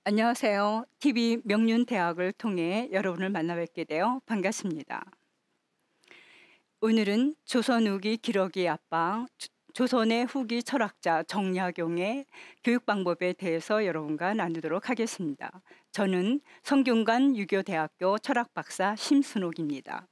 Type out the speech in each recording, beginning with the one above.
안녕하세요. TV 명륜대학을 통해 여러분을 만나 뵙게 되어 반갑습니다. 오늘은 조선 후기 기러기 아빠, 조선의 후기 철학자 정약용의 교육 방법에 대해서 여러분과 나누도록 하겠습니다. 저는 성균관 유교대학교 철학박사 심순옥입니다.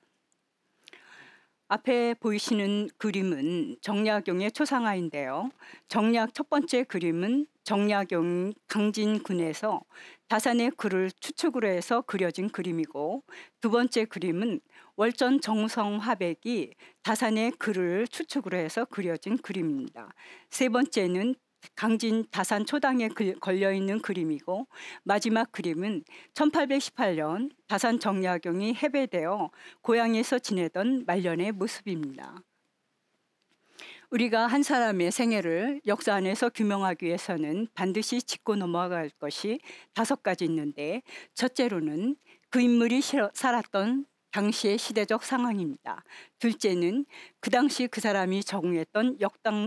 앞에 보이시는 그림은 정약용의 초상화인데요. 정약 첫 번째 그림은 정약용 강진군에서 다산의 글을 추측으로 해서 그려진 그림이고, 두 번째 그림은 월전 정성 화백이 다산의 글을 추측으로 해서 그려진 그림입니다. 세 번째는 강진 다산 초당에 걸려있는 그림이고, 마지막 그림은 1818년 다산 정약용이 해배되어 고향에서 지내던 말년의 모습입니다. 우리가 한 사람의 생애를 역사 안에서 규명하기 위해서는 반드시 짚고 넘어갈 것이 5가지 있는데, 첫째로는 그 인물이 살았던 당시의 시대적 상황입니다. 둘째는 그 당시 그 사람이 적응했던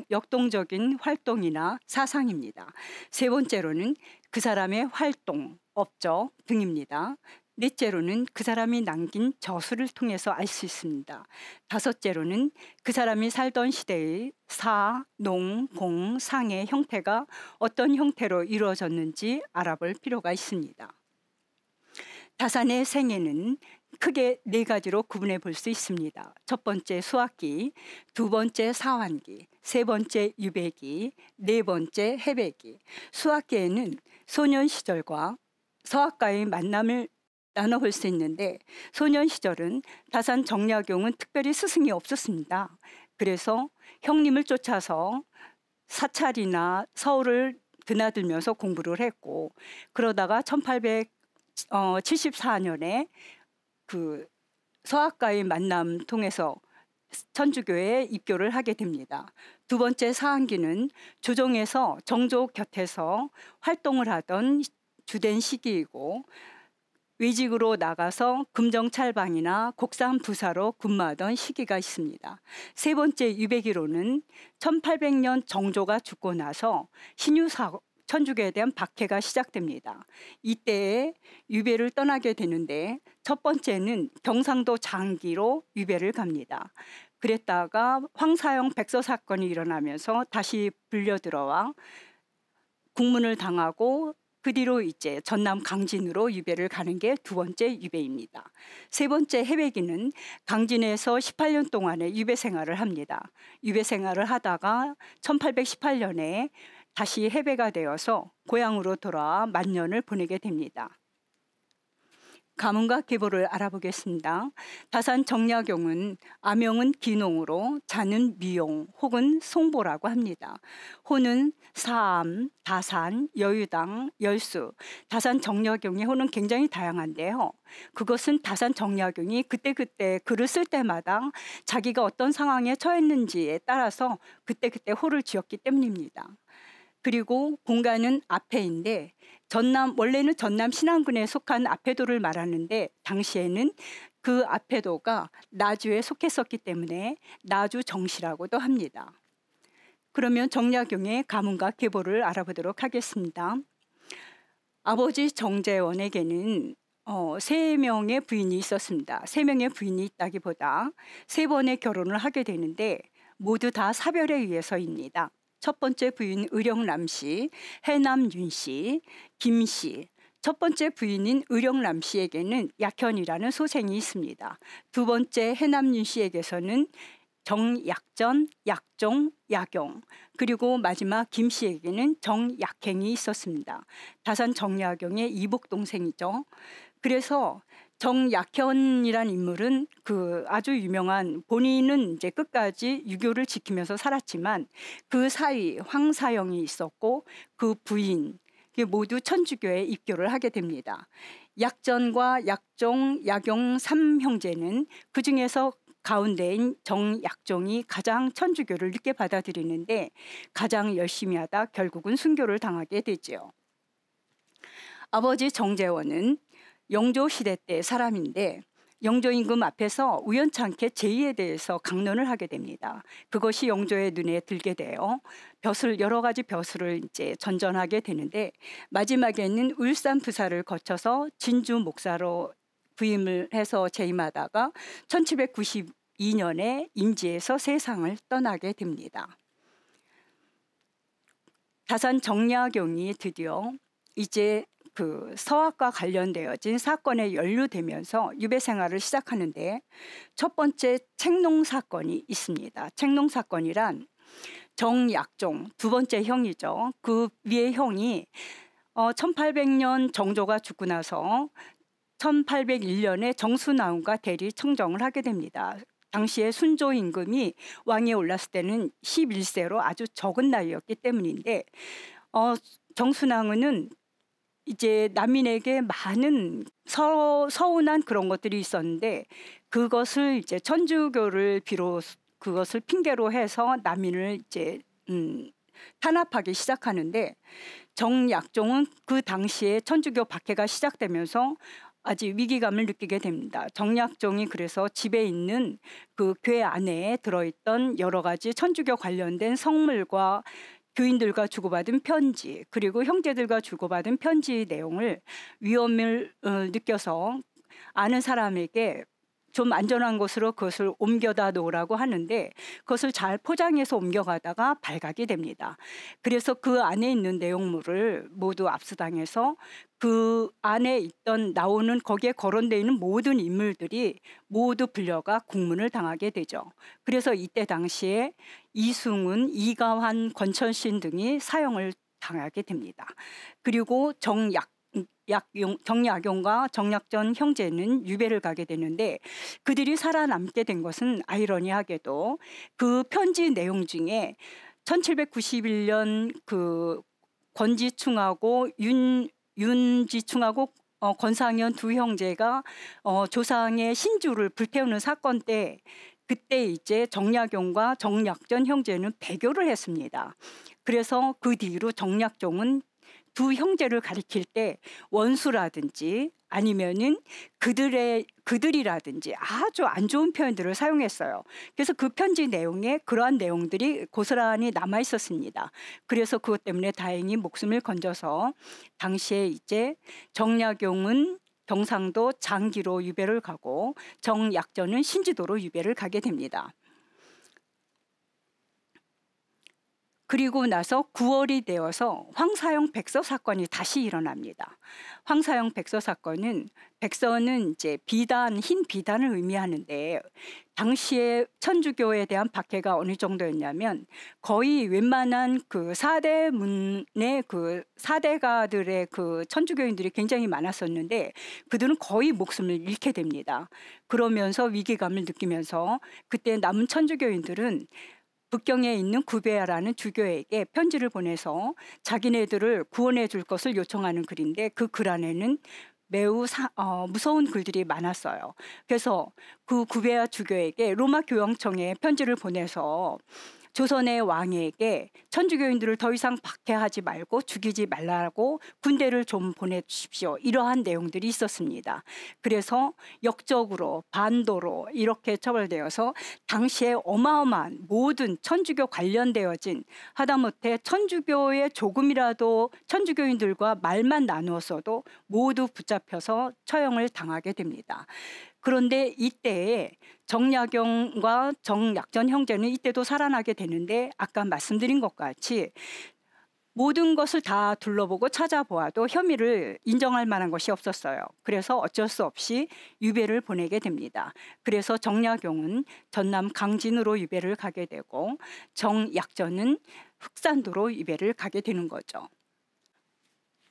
역동적인 활동이나 사상입니다. 세 번째로는 그 사람의 활동, 업적 등입니다. 넷째로는 그 사람이 남긴 저술을 통해서 알 수 있습니다. 다섯째로는 그 사람이 살던 시대의 사, 농, 공, 상의 형태가 어떤 형태로 이루어졌는지 알아볼 필요가 있습니다. 다산의 생애는 크게 4가지로 구분해 볼 수 있습니다. 첫 번째 수학기, 두 번째 사환기, 세 번째 유배기, 네 번째 해배기. 수학기에는 소년 시절과 서학과의 만남을 나눠볼 수 있는데, 소년 시절은 다산 정약용은 특별히 스승이 없었습니다. 그래서 형님을 쫓아서 사찰이나 서울을 드나들면서 공부를 했고, 그러다가 1874년에 그 서학과의 만남 통해서 천주교에 입교를 하게 됩니다. 두 번째 사환기는 조정에서 정조 곁에서 활동을 하던 주된 시기이고, 외직으로 나가서 금정찰방이나 곡산부사로 근무하던 시기가 있습니다. 세 번째 유배기로는 1800년 정조가 죽고 나서 천주교에 대한 박해가 시작됩니다. 이때에 유배를 떠나게 되는데, 첫 번째는 경상도 장기로 유배를 갑니다. 그랬다가 황사형 백서 사건이 일어나면서 다시 불려 들어와 국문을 당하고, 그 뒤로 이제 전남 강진으로 유배를 가는 게 두 번째 유배입니다. 세 번째 해배기는 강진에서 18년 동안의 유배 생활을 합니다. 유배 생활을 하다가 1818년에 다시 해배가 되어서 고향으로 돌아와 만년을 보내게 됩니다. 가문과 계보를 알아보겠습니다. 다산 정약용은 아명은 기농으로 자는 미용 혹은 송보라고 합니다. 호는 사암, 다산, 여유당, 열수. 다산 정약용의 호는 굉장히 다양한데요. 그것은 다산 정약용이 그때그때 글을 쓸 때마다 자기가 어떤 상황에 처했는지에 따라서 그때그때 호를 지었기 때문입니다. 그리고 본가는 아패인데, 원래는 전남 신안군에 속한 아패도를 말하는데, 당시에는 그 아패도가 나주에 속했었기 때문에 나주 정시라고도 합니다. 그러면 정약용의 가문과 계보를 알아보도록 하겠습니다. 아버지 정재원에게는 3명의 부인이 있었습니다. 3명의 부인이 있다기보다 3번의 결혼을 하게 되는데, 모두 다 사별에 의해서입니다. 첫 번째 부인 의령남씨, 해남윤씨, 김씨. 첫 번째 부인인 의령남씨에게는 약현이라는 소생이 있습니다. 두 번째 해남윤씨에게서는 정약전, 약종, 약용, 그리고 마지막 김씨에게는 정약행이 있었습니다. 다산 정약용의 이복 동생이죠. 그래서 정약현이란 인물은 그 아주 유명한, 본인은 이제 끝까지 유교를 지키면서 살았지만 그 사이 황사형이 있었고, 그 부인 모두 천주교에 입교를 하게 됩니다. 약전과 약종, 약용 3형제는 그 중에서 가운데인 정약종이 가장 천주교를 늦게 받아들이는데, 가장 열심히 하다 결국은 순교를 당하게 되죠. 아버지 정재원은 영조 시대 때 사람인데, 영조 임금 앞에서 우연찮게 제의에 대해서 강론을 하게 됩니다. 그것이 영조의 눈에 들게 돼요. 여러 가지 벼슬을 이제 전전하게 되는데 마지막에는 울산 부사를 거쳐서 진주 목사로 부임을 해서 재임하다가 1792년에 임지에서 세상을 떠나게 됩니다. 다산 정약용이 드디어 이제 그 서학과 관련되어진 사건에 연루되면서 유배 생활을 시작하는데 첫 번째 책농 사건이 있습니다. 책농 사건이란 정약종 두 번째 형이죠. 그 위에 형이 1800년 정조가 죽고 나서 1801년에 정순왕후가 대리 청정을 하게 됩니다. 당시에 순조 임금이 왕위에 올랐을 때는 11세로 아주 적은 나이였기 때문인데 정순왕후는 이제 난민에게 많은 서운한 그런 것들이 있었는데 그것을 이제 천주교를 그것을 핑계로 해서 난민을 이제 탄압하기 시작하는데 정약종은 그 당시에 천주교 박해가 시작되면서 아주 위기감을 느끼게 됩니다. 정약종이 그래서 집에 있는 그 궤 안에 들어있던 여러 가지 천주교 관련된 성물과 교인들과 주고받은 편지 그리고 형제들과 주고받은 편지 내용을 위험을 느껴서 아는 사람에게 좀 안전한 곳으로 그것을 옮겨다 놓으라고 하는데 그것을 잘 포장해서 옮겨가다가 발각이 됩니다. 그래서 그 안에 있는 내용물을 모두 압수당해서 그 안에 나오는 거기에 거론되어 있는 모든 인물들이 모두 불려가 국문을 당하게 되죠. 그래서 이때 당시에 이승훈, 이가환, 권천신 등이 사형을 당하게 됩니다. 그리고 정약용과 정약전 형제는 유배를 가게 되는데 그들이 살아남게 된 것은 아이러니하게도 그 편지 내용 중에 1791년 그 권지충하고 윤지충하고 권상현 두 형제가 조상의 신주를 불태우는 사건 때 그때 이제 정약용과 정약전 형제는 배교를 했습니다. 그래서 그 뒤로 정약종은 두 형제를 가리킬 때 원수라든지 아니면은 그들이라든지 아주 안 좋은 표현들을 사용했어요. 그래서 그 편지 내용에 그러한 내용들이 고스란히 남아 있었습니다. 그래서 그것 때문에 다행히 목숨을 건져서 당시에 이제 정약용은 경상도 장기로 유배를 가고 정약전은 신지도로 유배를 가게 됩니다. 그리고 나서 9월이 되어서 황사형 백서 사건이 다시 일어납니다. 황사형 백서 사건은 백서는 이제 흰 비단을 의미하는데 당시에 천주교에 대한 박해가 어느 정도였냐면 거의 웬만한 그 사대문의 그 사대가들의 그 천주교인들이 굉장히 많았었는데 그들은 거의 목숨을 잃게 됩니다. 그러면서 위기감을 느끼면서 그때 남은 천주교인들은 북경에 있는 구베아라는 주교에게 편지를 보내서 자기네들을 구원해 줄 것을 요청하는 글인데 그 글 안에는 매우 무서운 글들이 많았어요. 그래서 그 구베아 주교에게 로마 교황청에 편지를 보내서 조선의 왕에게 천주교인들을 더 이상 박해하지 말고 죽이지 말라고 군대를 좀 보내주십시오. 이러한 내용들이 있었습니다. 그래서 역적으로 반도로 이렇게 처벌되어서 당시에 어마어마한 모든 천주교 관련되어진 하다못해 천주교의 조금이라도 천주교인들과 말만 나누었어도 모두 붙잡혀서 처형을 당하게 됩니다. 그런데 이때에 정약용과 정약전 형제는 이때도 살아나게 되는데 아까 말씀드린 것 같이 모든 것을 다 둘러보고 찾아보아도 혐의를 인정할 만한 것이 없었어요. 그래서 어쩔 수 없이 유배를 보내게 됩니다. 그래서 정약용은 전남 강진으로 유배를 가게 되고 정약전은 흑산도로 유배를 가게 되는 거죠.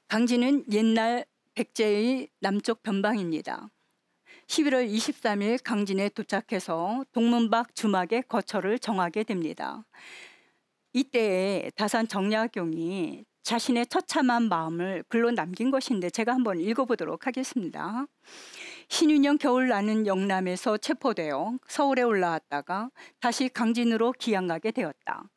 강진은 옛날 백제의 남쪽 변방입니다. 11월 23일 강진에 도착해서 동문박 주막에 거처를 정하게 됩니다. 이때에 다산 정약용이 자신의 처참한 마음을 글로 남긴 것인데 제가 한번 읽어보도록 하겠습니다. 신윤년 겨울 나는 영남에서 체포되어 서울에 올라왔다가 다시 강진으로 귀양가게 되었다.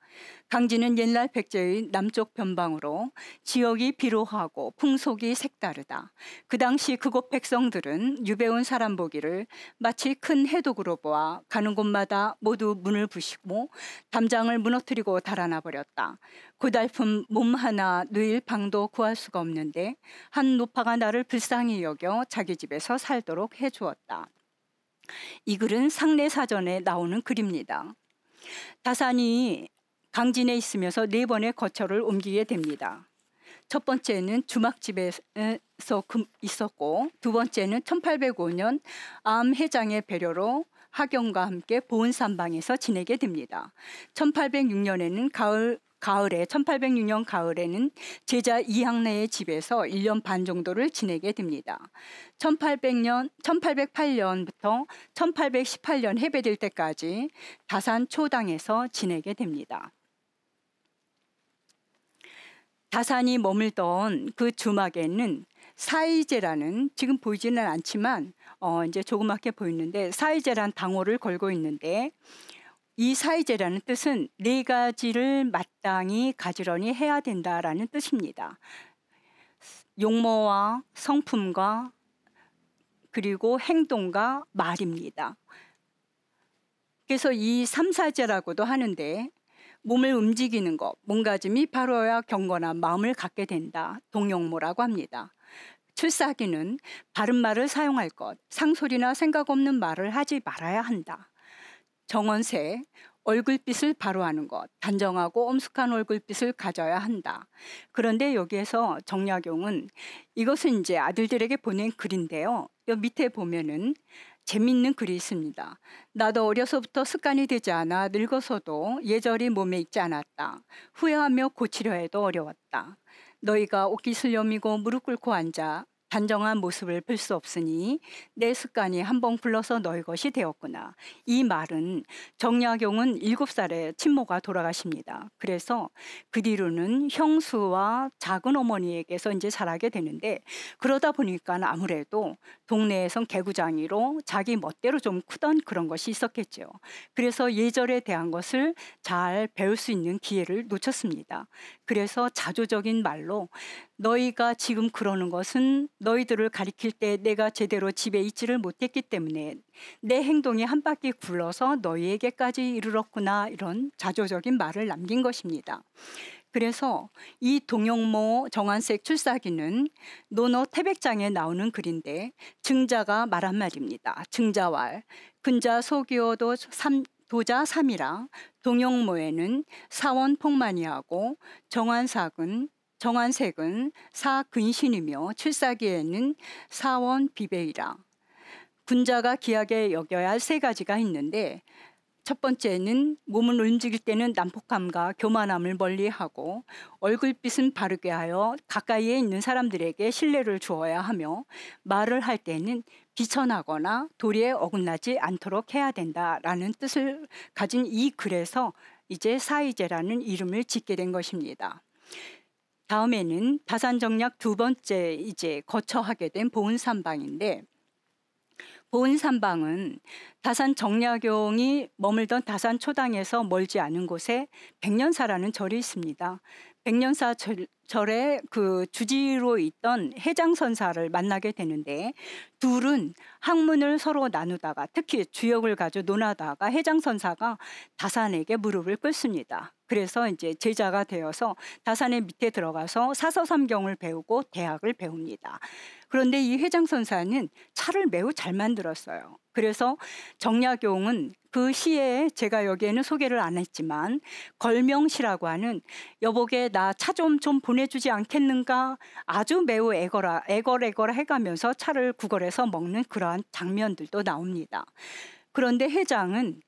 강진은 옛날 백제의 남쪽 변방으로 지역이 비로하고 풍속이 색다르다. 그 당시 그곳 백성들은 유배온 사람 보기를 마치 큰 해독으로 보아 가는 곳마다 모두 문을 부시고 담장을 무너뜨리고 달아나 버렸다. 고달픈 몸 하나 누일 방도 구할 수가 없는데 한 노파가 나를 불쌍히 여겨 자기 집에서 살도록 해주었다. 이 글은 상례사전에 나오는 글입니다. 다산이 강진에 있으면서 4번의 거처를 옮기게 됩니다. 첫 번째는 주막집에서 있었고, 두 번째는 1805년 암 회장의 배려로 하경과 함께 보은산방에서 지내게 됩니다. 1806년에는 1806년 가을에는 제자 이항래의 집에서 1년 반 정도를 지내게 됩니다. 1808년부터 1818년 해배될 때까지 다산 초당에서 지내게 됩니다. 다산이 머물던 그 주막에는 사이제라는, 지금 보이지는 않지만 이제 조그맣게 보이는데, 사이제란 당호를 걸고 있는데, 이 사이제라는 뜻은 4가지를 마땅히 가지런히 해야 된다라는 뜻입니다. 용모와 성품과 그리고 행동과 말입니다. 그래서 이 삼사제라고도 하는데, 몸을 움직이는 것, 몸가짐이 바로야 경건한 마음을 갖게 된다. 동용모라고 합니다. 출사기는 바른 말을 사용할 것, 상소리나 생각 없는 말을 하지 말아야 한다. 정원세, 얼굴빛을 바로 하는 것, 단정하고 엄숙한 얼굴빛을 가져야 한다. 그런데 여기에서 정약용은 이것은 이제 아들들에게 보낸 글인데요. 여 밑에 보면은 재밌는 글이 있습니다. 나도 어려서부터 습관이 되지 않아 늙어서도 예절이 몸에 익지 않았다. 후회하며 고치려 해도 어려웠다. 너희가 옷깃을여미고 무릎 꿇고 앉아 단정한 모습을 볼 수 없으니 내 습관이 한번 굴러서 너희 것이 되었구나. 이 말은 정약용은 7살에 친모가 돌아가십니다. 그래서 그 뒤로는 형수와 작은 어머니에게서 이제 자라게 되는데, 그러다 보니까 아무래도 동네에선 개구장이로 자기 멋대로 좀 크던 그런 것이 있었겠죠. 그래서 예절에 대한 것을 잘 배울 수 있는 기회를 놓쳤습니다. 그래서 자조적인 말로 너희가 지금 그러는 것은 너희들을 가리킬 때 내가 제대로 집에 있지를 못했기 때문에 내 행동이 한 바퀴 굴러서 너희에게까지 이르렀구나, 이런 자조적인 말을 남긴 것입니다. 그래서 이 동용모 정한색 출사기는 논어 태백장에 나오는 글인데, 증자가 말한 말입니다. 증자왈 근자 소기어도 도자 3이라 동용모에는 사원 폭만이하고 정한색은 사근신이며 출사기에는 사원 비배이라. 군자가 귀하게 여겨야 할 3가지가 있는데, 첫 번째는 몸을 움직일 때는 난폭함과 교만함을 멀리하고 얼굴빛은 바르게 하여 가까이에 있는 사람들에게 신뢰를 주어야 하며, 말을 할 때는 비천하거나 도리에 어긋나지 않도록 해야 된다라는 뜻을 가진 이 글에서 이제 사이제라는 이름을 짓게 된 것입니다. 다음에는 다산정약 2번째 이제 거처하게 된 보은산방인데, 보은산방은 다산 정약용이 머물던 다산 초당에서 멀지 않은 곳에 백년사라는 절이 있습니다. 백년사 절의 그 주지로 있던 해장선사를 만나게 되는데, 둘은 학문을 서로 나누다가, 특히 주역을 가지고 논하다가 해장선사가 다산에게 무릎을 꿇습니다. 그래서 이제 제자가 되어서 다산의 밑에 들어가서 사서삼경을 배우고 대학을 배웁니다. 그런데 이 해장선사는 차를 매우 잘 만들었어요. 그래서 정약용은 그 시에 제가 여기에는 소개를 안 했지만 걸명시라고 하는 여보게 나 차 좀 보내주지 않겠는가, 아주 매우 애걸아 해가면서 차를 구걸해서 먹는 그러한 장면들도 나옵니다. 그런데 회장은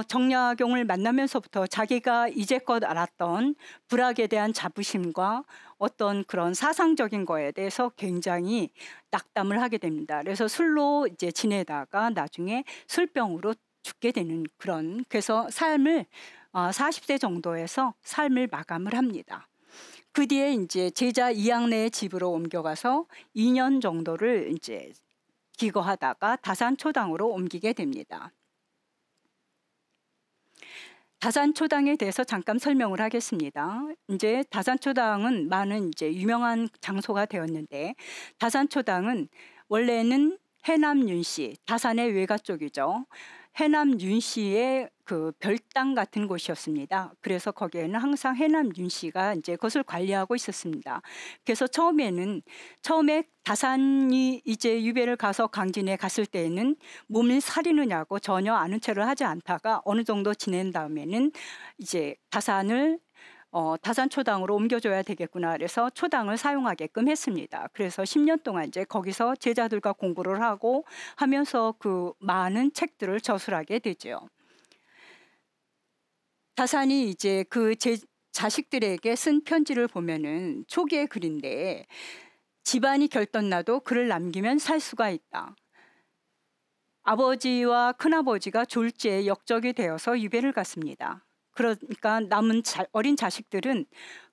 정약용을 만나면서부터 자기가 이제껏 알았던 불학에 대한 자부심과 어떤 그런 사상적인 거에 대해서 굉장히 낙담을 하게 됩니다. 그래서 술로 이제 지내다가 나중에 술병으로 죽게 되는 그런, 그래서 삶을 40세 정도에서 삶을 마감을 합니다. 그 뒤에 이제 제자 이항래의 집으로 옮겨가서 2년 정도를 이제 기거하다가 다산 초당으로 옮기게 됩니다. 다산초당에 대해서 잠깐 설명을 하겠습니다. 이제 다산초당은 많은 이제 유명한 장소가 되었는데, 다산초당은 원래는 해남 윤씨, 다산의 외가 쪽이죠. 해남 윤씨의 그 별당 같은 곳이었습니다. 그래서 거기에는 항상 해남 윤씨가 이제 그것을 관리하고 있었습니다. 그래서 처음에 다산이 이제 유배를 가서 강진에 갔을 때에는 몸을 사리느냐고 전혀 아는 체를 하지 않다가 어느 정도 지낸 다음에는 이제 다산초당으로 옮겨줘야 되겠구나. 그래서 초당을 사용하게끔 했습니다. 그래서 10년 동안 이제 거기서 제자들과 공부를 하고 하면서 그 많은 책들을 저술하게 되죠. 다산이 이제 그 자식들에게 쓴 편지를 보면은 초기의 글인데, 집안이 결돈나도 글을 남기면 살 수가 있다. 아버지와 큰아버지가 졸지에 역적이 되어서 유배를 갔습니다. 그러니까 남은 어린 자식들은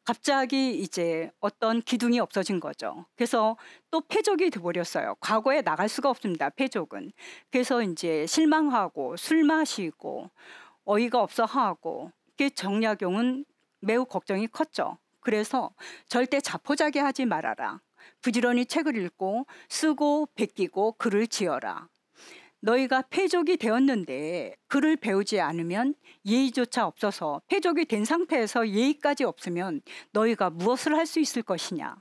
갑자기 이제 어떤 기둥이 없어진 거죠. 그래서 또 패족이 돼버렸어요. 과거에 나갈 수가 없습니다. 패족은. 그래서 이제 실망하고 술 마시고 어이가 없어 하고, 정약용은 매우 걱정이 컸죠. 그래서 절대 자포자기 하지 말아라. 부지런히 책을 읽고 쓰고 베끼고 글을 지어라. 너희가 패족이 되었는데 글을 배우지 않으면 예의조차 없어서, 패족이 된 상태에서 예의까지 없으면 너희가 무엇을 할 수 있을 것이냐.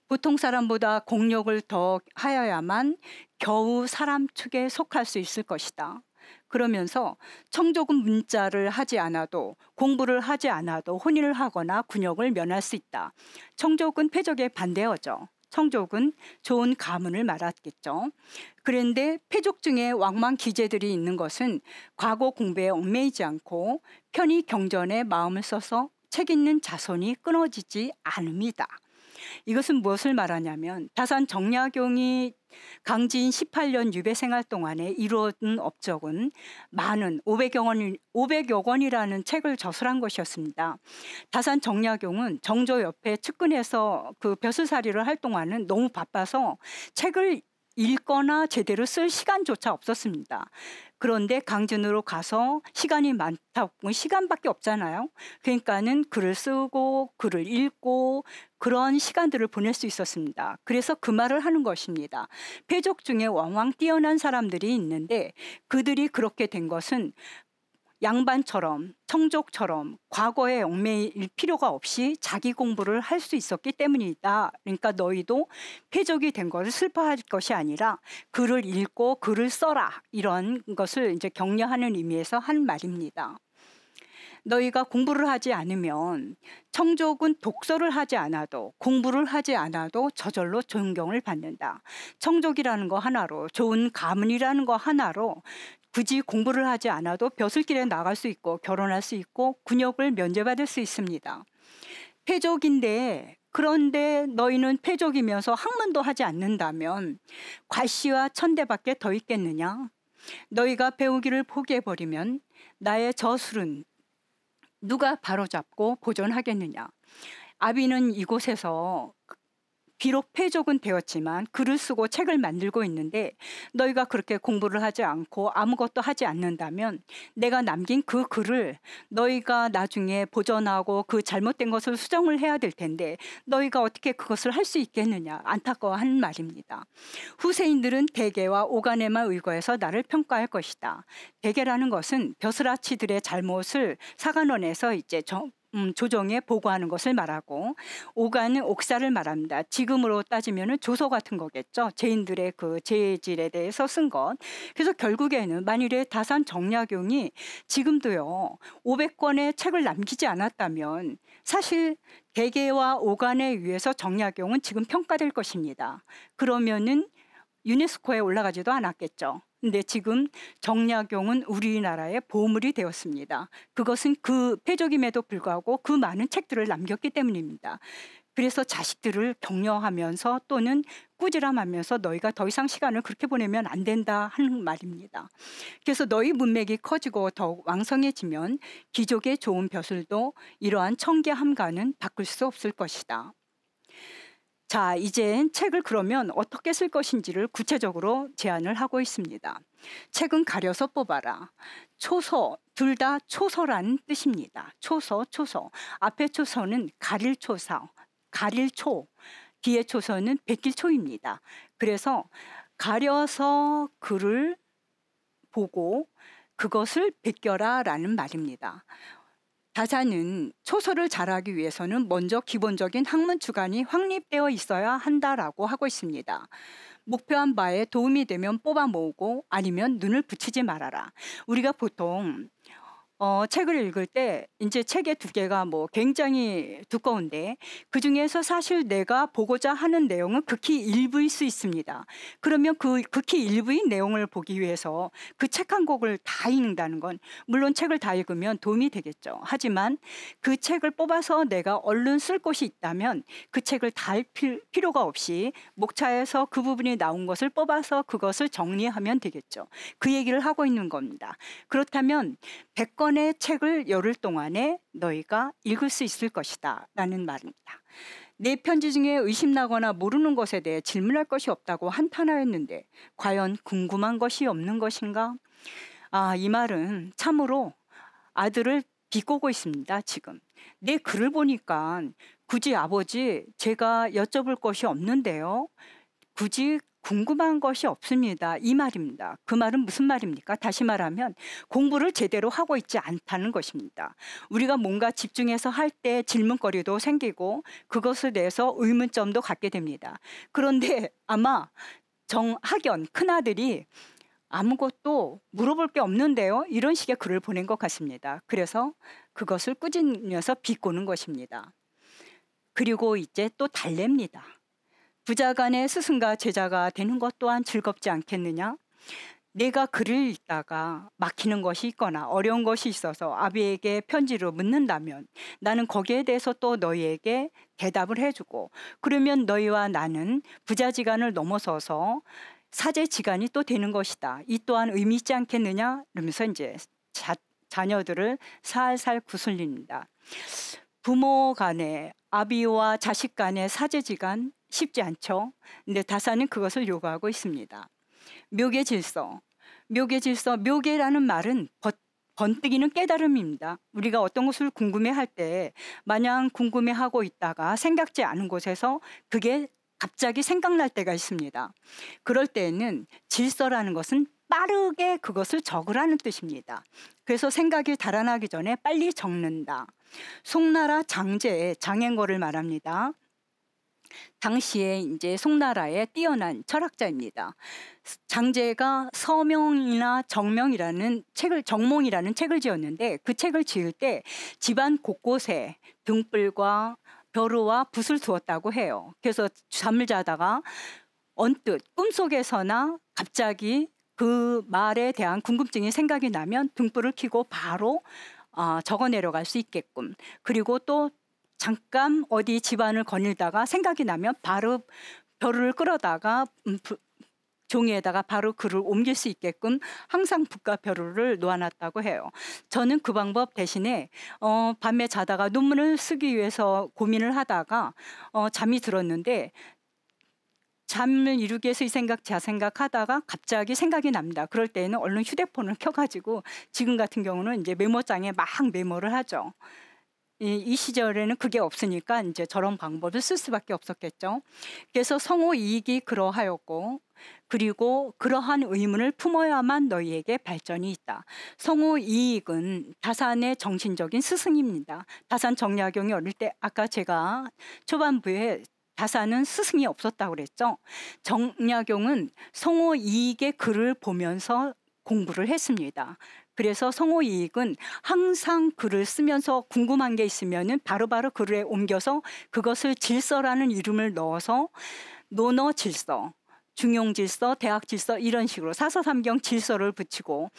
보통 사람보다 공력을 더 하여야만 겨우 사람 축에 속할 수 있을 것이다. 그러면서 청족은 문자를 하지 않아도, 공부를 하지 않아도 혼인을 하거나 군역을 면할 수 있다. 청족은 패족에 반대어죠. 청족은 좋은 가문을 말았겠죠. 그런데 패족 중에 왕망 기재들이 있는 것은 과거 공부에 얽매이지 않고 편히 경전에 마음을 써서 책 읽는 자손이 끊어지지 않습니다. 이것은 무엇을 말하냐면, 다산 정약용이 강진 18년 유배 생활 동안에 이루어진 업적은 많은 500여 권이라는 책을 저술한 것이었습니다. 다산 정약용은 정조 옆에 측근해서 그 벼슬살이를 할 동안은 너무 바빠서 책을 읽거나 제대로 쓸 시간조차 없었습니다. 그런데 강진으로 가서 시간이 많다고, 시간밖에 없잖아요. 그러니까는 글을 쓰고 글을 읽고 그런 시간들을 보낼 수 있었습니다. 그래서 그 말을 하는 것입니다. 패족 중에 왕왕 뛰어난 사람들이 있는데 그들이 그렇게 된 것은 양반처럼 청족처럼 과거에 얽매일 필요가 없이 자기 공부를 할 수 있었기 때문이다. 그러니까 너희도 패족이 된 것을 슬퍼할 것이 아니라 글을 읽고 글을 써라, 이런 것을 이제 격려하는 의미에서 한 말입니다. 너희가 공부를 하지 않으면, 청족은 독서를 하지 않아도, 공부를 하지 않아도 저절로 존경을 받는다. 청족이라는 거 하나로, 좋은 가문이라는 거 하나로 굳이 공부를 하지 않아도 벼슬길에 나갈 수 있고 결혼할 수 있고 군역을 면제받을 수 있습니다. 패족인데, 그런데 너희는 패족이면서 학문도 하지 않는다면 괄시와 천대밖에 더 있겠느냐? 너희가 배우기를 포기해버리면 나의 저술은 누가 바로잡고 보존하겠느냐? 아비는 이곳에서 비록 패족은 되었지만 글을 쓰고 책을 만들고 있는데, 너희가 그렇게 공부를 하지 않고 아무것도 하지 않는다면 내가 남긴 그 글을 너희가 나중에 보존하고 그 잘못된 것을 수정을 해야 될 텐데 너희가 어떻게 그것을 할 수 있겠느냐, 안타까워하는 말입니다. 후세인들은 대개와 오간에만 의거해서 나를 평가할 것이다. 대개라는 것은 벼슬아치들의 잘못을 사관원에서 이제 조정에 보고하는 것을 말하고, 오간은 옥사를 말합니다. 지금으로 따지면 조서 같은 거겠죠. 죄인들의 그 죄질에 대해서 쓴 것. 그래서 결국에는 만일에 다산 정약용이 지금도요 500권의 책을 남기지 않았다면 사실 대개와 오간에 의해서 정약용은 지금 평가될 것입니다. 그러면은 유네스코에 올라가지도 않았겠죠. 근데 지금 정약용은 우리나라의 보물이 되었습니다. 그것은 그 패족임에도 불구하고 그 많은 책들을 남겼기 때문입니다. 그래서 자식들을 격려하면서 또는 꾸지람하면서 너희가 더 이상 시간을 그렇게 보내면 안 된다 하는 말입니다. 그래서 너희 문맥이 커지고 더욱 왕성해지면 귀족의 좋은 벼슬도 이러한 청계함과는 바꿀 수 없을 것이다. 자, 이젠 책을 그러면 어떻게 쓸 것인지를 구체적으로 제안을 하고 있습니다. 책은 가려서 뽑아라. 초서, 둘 다 초서라는 뜻입니다. 초서, 초서. 앞에 초서는 가릴 초서, 가릴 초, 뒤에 초서는 베낄 초입니다. 그래서 가려서 글을 보고 그것을 베껴라 라는 말입니다. 다사는 초서를 잘하기 위해서는 먼저 기본적인 학문 주관이 확립되어 있어야 한다라고 하고 있습니다. 목표한 바에 도움이 되면 뽑아 모으고 아니면 눈을 붙이지 말아라. 우리가 보통 책을 읽을 때 이제 책의 두께가 뭐 굉장히 두꺼운데 그중에서 사실 내가 보고자 하는 내용은 극히 일부일 수 있습니다. 그러면 그 극히 일부인 내용을 보기 위해서 그 책 한 권을 다 읽는다는 건 물론 책을 다 읽으면 도움이 되겠죠. 하지만 그 책을 뽑아서 내가 얼른 쓸 곳이 있다면 그 책을 다 읽을 필요가 없이 목차에서 그 부분이 나온 것을 뽑아서 그것을 정리하면 되겠죠. 그 얘기를 하고 있는 겁니다. 그렇다면 100권의 책을 열흘 동안에 너희가 읽을 수 있을 것이다 라는 말입니다. 내 편지 중에 의심나거나 모르는 것에 대해 질문할 것이 없다고 한탄하였는데 과연 궁금한 것이 없는 것인가? 이 말은 참으로 아들을 비꼬고 있습니다. 지금 내 글을 보니까 굳이 아버지 제가 여쭤볼 것이 없는데요. 굳이 궁금한 것이 없습니다. 이 말입니다. 그 말은 무슨 말입니까? 다시 말하면 공부를 제대로 하고 있지 않다는 것입니다. 우리가 뭔가 집중해서 할 때 질문거리도 생기고 그것에 대해서 의문점도 갖게 됩니다. 그런데 아마 정학연 큰아들이 아무것도 물어볼 게 없는데요. 이런 식의 글을 보낸 것 같습니다. 그래서 그것을 꾸짖으면서 비꼬는 것입니다. 그리고 이제 또 달랩니다. 부자간의 스승과 제자가 되는 것 또한 즐겁지 않겠느냐? 내가 글을 읽다가 막히는 것이 있거나 어려운 것이 있어서 아비에게 편지로 묻는다면 나는 거기에 대해서 또 너희에게 대답을 해주고 그러면 너희와 나는 부자지간을 넘어서서 사제지간이 또 되는 것이다. 이 또한 의미 있지 않겠느냐? 이러면서 이제 자녀들을 살살 구슬립니다. 부모 간에 아비와 자식 간의 사제지간 쉽지 않죠. 근데 다사는 그것을 요구하고 있습니다. 묘계 질서. 묘계라는 말은 번뜩이는 깨달음입니다. 우리가 어떤 것을 궁금해할 때 마냥 궁금해하고 있다가 생각지 않은 곳에서 그게 갑자기 생각날 때가 있습니다. 그럴 때에는 질서라는 것은 빠르게 그것을 적으라는 뜻입니다. 그래서 생각이 달아나기 전에 빨리 적는다. 송나라 장제의 장행거를 말합니다. 당시에 이제 송나라의 뛰어난 철학자입니다. 장제가 서명이나 정몽이라는 책을 지었는데 그 책을 지을 때 집안 곳곳에 등불과 벼루와 붓을 두었다고 해요. 그래서 잠을 자다가 언뜻 꿈속에서나 갑자기 그 말에 대한 궁금증이 생각이 나면 등불을 켜고 바로 적어 내려갈 수 있게끔, 그리고 또 잠깐 어디 집안을 거닐다가 생각이 나면 바로 벼루를 끌어다가 종이에다가 바로 글을 옮길 수 있게끔 항상 붓과 벼루를 놓아놨다고 해요. 저는 그 방법 대신에 밤에 자다가 논문을 쓰기 위해서 고민을 하다가 잠이 들었는데 잠을 이루기 위해서 이 생각 저 생각 하다가 갑자기 생각이 납니다. 그럴 때는 얼른 휴대폰을 켜가지고 지금 같은 경우는 이제 메모장에 막 메모를 하죠. 이 시절에는 그게 없으니까 이제 저런 방법을 쓸 수밖에 없었겠죠. 그래서 성호 이익이 그러하였고, 그리고 그러한 의문을 품어야만 너희에게 발전이 있다. 성호 이익은 다산의 정신적인 스승입니다. 다산 정약용이 어릴 때 아까 제가 초반부에 다산은 스승이 없었다고 그랬죠. 정약용은 성호 이익의 글을 보면서 공부를 했습니다. 그래서 성호 이익은 항상 글을 쓰면서 궁금한 게 있으면은 바로바로 글에 옮겨서 그것을 질서라는 이름을 넣어서 논어 질서, 중용 질서, 대학 질서 이런 식으로 사서삼경 질서를 붙이고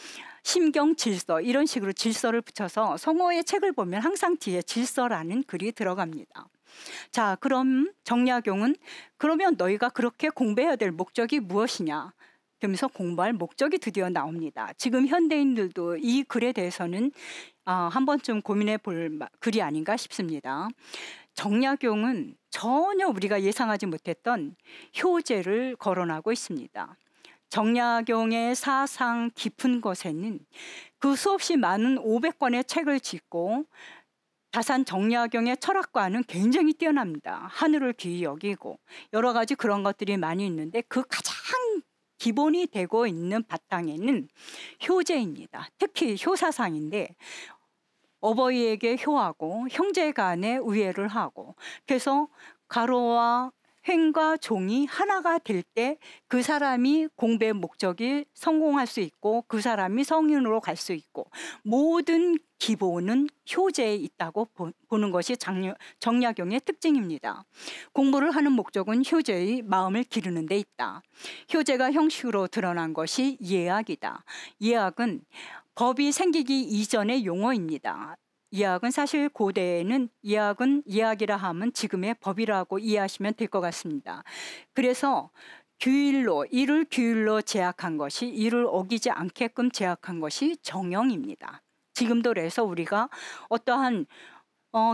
심경 질서 이런 식으로 질서를 붙여서 성호의 책을 보면 항상 뒤에 질서라는 글이 들어갑니다. 자, 그럼 정약용은 그러면 너희가 그렇게 공부해야 될 목적이 무엇이냐? 그러면서 공부할 목적이 드디어 나옵니다. 지금 현대인들도 이 글에 대해서는 한 번쯤 고민해 볼 글이 아닌가 싶습니다. 정약용은 전혀 우리가 예상하지 못했던 효제를 거론하고 있습니다. 정약용의 사상 깊은 것에는 그 수없이 많은 500권의 책을 짓고 다산 정약용의 철학과는 굉장히 뛰어납니다. 하늘을 귀히 여기고 여러 가지 그런 것들이 많이 있는데 그 가장 기본이 되고 있는 바탕에는 효제입니다. 특히 효사상인데 어버이에게 효하고 형제 간에 우애를 하고 그래서 가로와 횡과 종이 하나가 될 때 그 사람이 공부의 목적이 성공할 수 있고 그 사람이 성인으로 갈 수 있고 모든 기본은 효제에 있다고 보는 것이 정약용의 특징입니다. 공부를 하는 목적은 효제의 마음을 기르는 데 있다. 효제가 형식으로 드러난 것이 예학이다. 예학은 법이 생기기 이전의 용어입니다. 예학은 사실 고대에는 예학이라 하면 지금의 법이라고 이해하시면 될 것 같습니다. 그래서 이를 규율로 제약한 것이 이를 어기지 않게끔 제약한 것이 정형입니다. 지금도 그래서 우리가 어떠한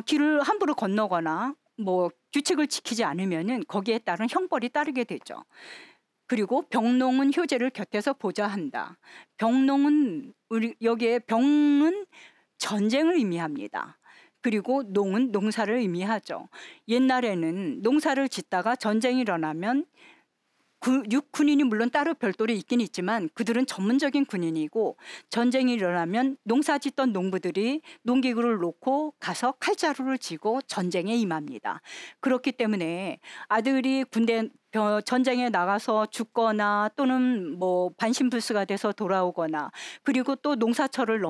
길을 함부로 건너거나 뭐 규칙을 지키지 않으면은 거기에 따른 형벌이 따르게 되죠. 그리고 병농은 효제를 곁에서 보좌 한다. 여기에 병은 전쟁을 의미합니다. 그리고 농은 농사를 의미하죠. 옛날에는 농사를 짓다가 전쟁이 일어나면 육군인이 물론 따로 별도로 있긴 있지만 그들은 전문적인 군인이고 전쟁이 일어나면 농사 짓던 농부들이 농기구를 놓고 가서 칼자루를 쥐고 전쟁에 임합니다. 그렇기 때문에 아들이 전쟁에 나가서 죽거나 또는 뭐 반신불수가 돼서 돌아오거나 그리고 또 농사철을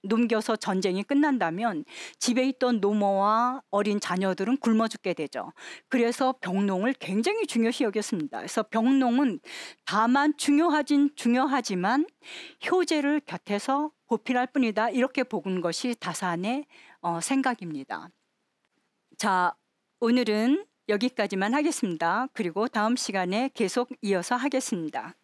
넘겨서 전쟁이 끝난다면 집에 있던 노모와 어린 자녀들은 굶어 죽게 되죠. 그래서 병농을 굉장히 중요시 여겼습니다. 그래서 병농은 다만 중요하지만 효제를 곁에서 보필할 뿐이다. 이렇게 보는 것이 다산의 생각입니다. 자, 오늘은 여기까지만 하겠습니다. 그리고 다음 시간에 계속 이어서 하겠습니다.